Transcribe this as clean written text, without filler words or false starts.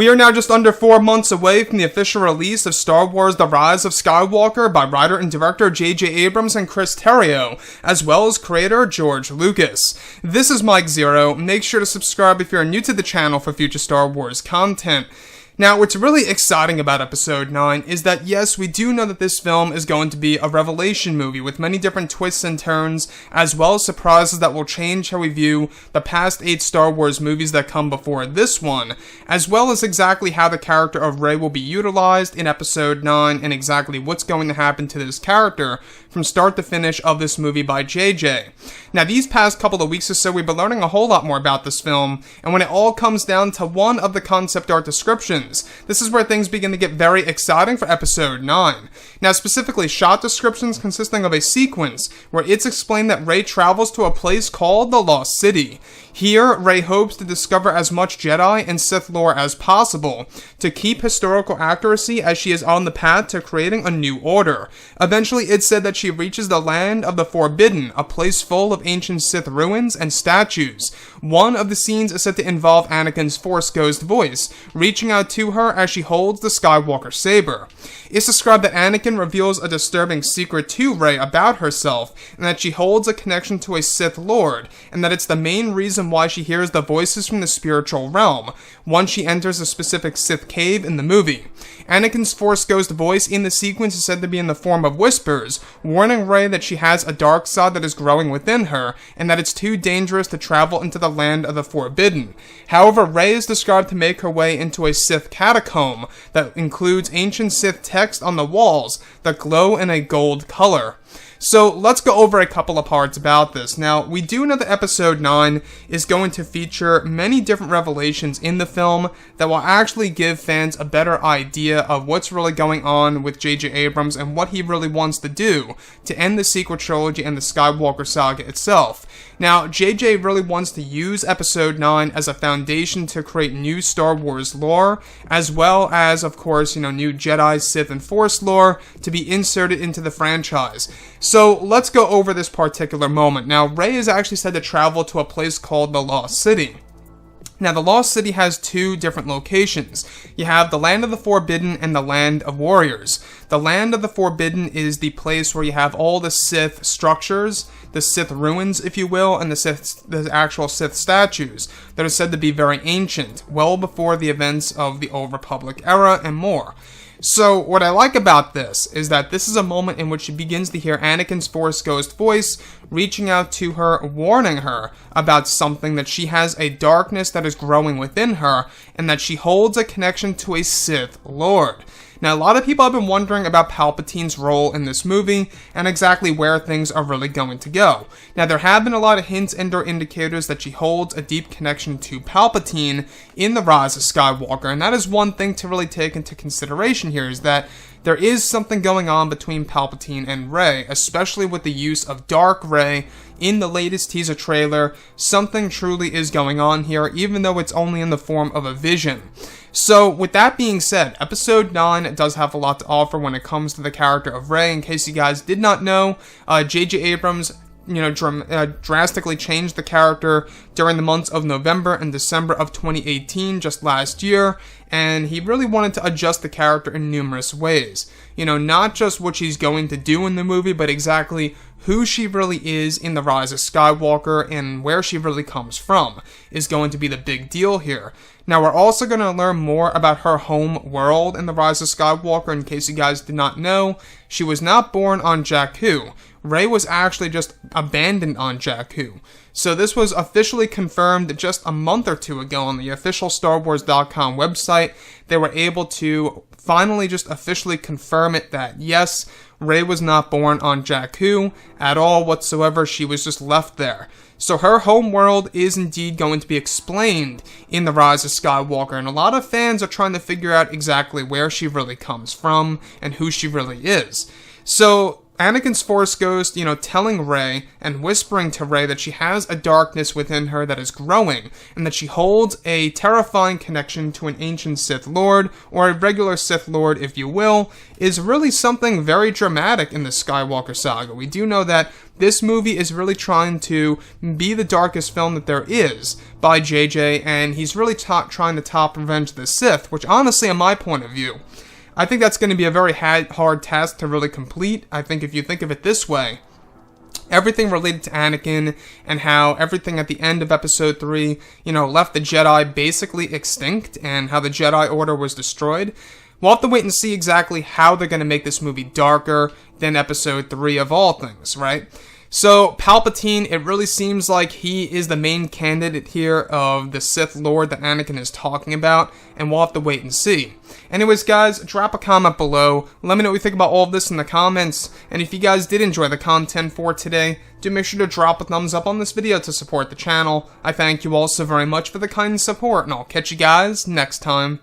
We are now just under 4 months away from the official release of Star Wars The Rise of Skywalker by writer and director J.J. Abrams and Chris Terrio, as well as creator George Lucas. This is Mike Zero. Make sure to subscribe if you're new to the channel for future Star Wars content. Now, what's really exciting about Episode 9 is that, yes, we do know that this film is going to be a revelation movie with many different twists and turns, as well as surprises that will change how we view the past 8 Star Wars movies that come before this one, as well as exactly how the character of Rey will be utilized in Episode 9 and exactly what's going to happen to this character from start to finish of this movie by JJ. Now, these past couple of weeks or so, we've been learning a whole lot more about this film, and when it all comes down to one of the concept art descriptions, this is where things begin to get very exciting for Episode 9. Now, specifically, shot descriptions consisting of a sequence where it's explained that Rey travels to a place called the Lost City. Here, Rey hopes to discover as much Jedi and Sith lore as possible to keep historical accuracy as she is on the path to creating a new order. Eventually, it's said that she reaches the land of the Forbidden, a place full of ancient Sith ruins and statues. One of the scenes is said to involve Anakin's Force Ghost voice, reaching out to her as she holds the Skywalker saber. It's described that Anakin reveals a disturbing secret to Rey about herself, and that she holds a connection to a Sith Lord, and that it's the main reason why she hears the voices from the spiritual realm, once she enters a specific Sith cave in the movie. Anakin's Force Ghost voice in the sequence is said to be in the form of whispers, warning Rey that she has a dark side that is growing within her, and that it's too dangerous to travel into the land of the Forbidden. However, Rey is described to make her way into a Sith catacomb that includes ancient Sith text on the walls that glow in a gold color. So let's go over a couple of parts about this. Now, we do know that Episode 9 is going to feature many different revelations in the film that will actually give fans a better idea of what's really going on with J.J. Abrams and what he really wants to do to end the sequel trilogy and the Skywalker saga itself. Now, J.J. really wants to use Episode 9 as a foundation to create new Star Wars lore, as well as, of course, new Jedi, Sith, and Force lore to be inserted into the franchise. So, let's go over this particular moment. Now, Rey is actually said to travel to a place called the Lost City. Now, the Lost City has 2 different locations. You have the Land of the Forbidden and the Land of Warriors. The Land of the Forbidden is the place where you have all the Sith structures, the Sith ruins, if you will, and the actual Sith statues that are said to be very ancient, well before the events of the Old Republic era and more. So, what I like about this is that this is a moment in which she begins to hear Anakin's Force Ghost voice reaching out to her, warning her about something, that she has a darkness that is growing within her, and that she holds a connection to a Sith Lord. Now, a lot of people have been wondering about Palpatine's role in this movie and exactly where things are really going to go. Now, there have been a lot of hints and or indicators that she holds a deep connection to Palpatine in The Rise of Skywalker, and that is one thing to really take into consideration here, is that there is something going on between Palpatine and Rey, especially with the use of Dark Rey in the latest teaser trailer. Something truly is going on here, even though it's only in the form of a vision. So, with that being said, Episode 9 does have a lot to offer when it comes to the character of Rey. In case you guys did not know, J.J. Abrams drastically changed the character during the months of November and December of 2018, just last year, and he really wanted to adjust the character in numerous ways. Not just what she's going to do in the movie, but exactly who she really is in The Rise of Skywalker and where she really comes from is going to be the big deal here. Now, we're also going to learn more about her home world in The Rise of Skywalker. In case you guys did not know, she was not born on Jakku. Rey was actually just abandoned on Jakku. So this was officially confirmed just a month or 2 ago on the official StarWars.com website. They were able to finally just officially confirm it that, yes, Rey was not born on Jakku at all whatsoever. She was just left there. So her home world is indeed going to be explained in The Rise of Skywalker, and a lot of fans are trying to figure out exactly where she really comes from and who she really is. So Anakin's Force Ghost, telling Rey and whispering to Rey that she has a darkness within her that is growing, and that she holds a terrifying connection to an ancient Sith Lord, or a regular Sith Lord, if you will, is really something very dramatic in the Skywalker saga. We do know that this movie is really trying to be the darkest film that there is by JJ, and he's really trying to top Revenge of the Sith, which honestly, in my point of view, I think that's going to be a very hard task to really complete. I think if you think of it this way, everything related to Anakin and how everything at the end of episode 3, left the Jedi basically extinct and how the Jedi Order was destroyed, we'll have to wait and see exactly how they're going to make this movie darker than episode 3 of all things, right? So, Palpatine, it really seems like he is the main candidate here of the Sith Lord that Anakin is talking about, and we'll have to wait and see. Anyways, guys, drop a comment below. Let me know what you think about all of this in the comments, and if you guys did enjoy the content for today, do make sure to drop a thumbs up on this video to support the channel. I thank you all so very much for the kind support, and I'll catch you guys next time.